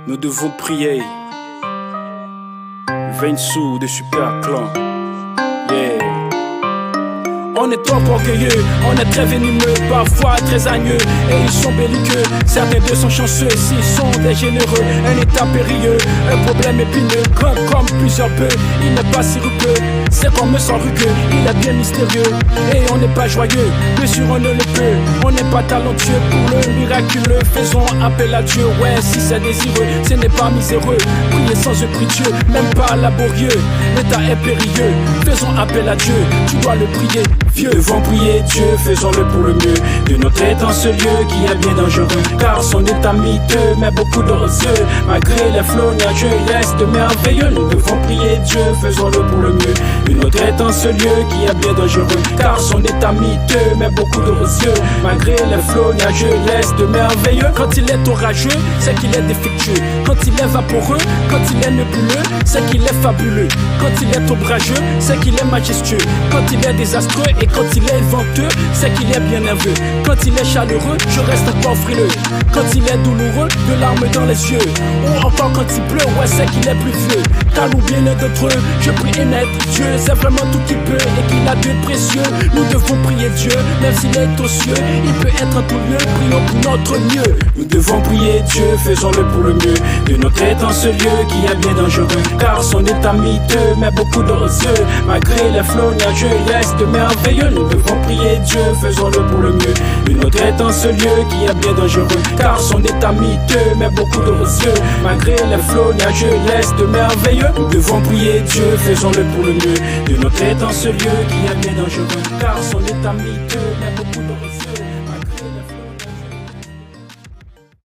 Nous devons prier. Vainsou de Super Clan. Yeah. On est trop orgueilleux, on est très venimeux, parfois très agneux, et ils sont belliqueux. Certains d'eux sont chanceux, s'ils sont des généreux. Un état périlleux, un problème épineux, grand comme plusieurs bœufs. Il n'est pas si rugueux, c'est comme sans rugueux. Il est bien mystérieux, et on n'est pas joyeux. Bien sûr on ne le peut, on n'est pas talentueux. Pour le miraculeux, faisons appel à Dieu. Ouais, si c'est désireux, ce n'est pas miséreux. Prier sans un prix Dieu, même pas laborieux. L'état est périlleux, faisons appel à Dieu. Tu dois le prier. Vieux, devons prier Dieu, faisons-le pour le mieux. De notre être en ce lieu qui est bien dangereux, car son état miteux met beaucoup d'osieux. Malgré les flots nageux, il reste merveilleux. Nous devons prier Dieu, faisons-le pour le mieux. De notre être en ce lieu qui est bien dangereux, car son état miteux met beaucoup d'osieux. Malgré les flots nageux, il reste merveilleux. Quand il est orageux, c'est qu'il est défectueux. Quand il est vaporeux, quand il est nébuleux, c'est qu'il est fabuleux. Quand il est ombrageux, c'est qu'il est majestueux. Quand il est désastreux et quand il est venteux, c'est qu'il est bien nerveux. Quand il est chaleureux, je reste encore frileux. Quand il est douloureux, de larmes dans les yeux. Ou encore quand il pleut, ouais c'est qu'il est plus vieux. Car ou bien l'un d'entre eux, je prie et net Dieu, c'est vraiment tout qu'il peut et qu'il a de précieux. Nous devons prier Dieu, même s'il est aux cieux. Il peut être en tout lieu, prions pour notre mieux. Nous devons prier Dieu, faisons-le pour le mieux. De notre être en ce lieu qui est bien dangereux, car son état miteux met beaucoup d'osieux. Malgré les flots nageux, il reste merveilleux. Nous devons prier Dieu, faisons-le pour le mieux. De notre être en ce lieu qui est bien dangereux, car son état miteux met beaucoup d'osieux. Malgré les flots nageux, il reste merveilleux. Nous devons prier Dieu, faisons-le pour le mieux. De notre être en ce lieu qui est bien dangereux, car son état miteux met beaucoup d'osieux.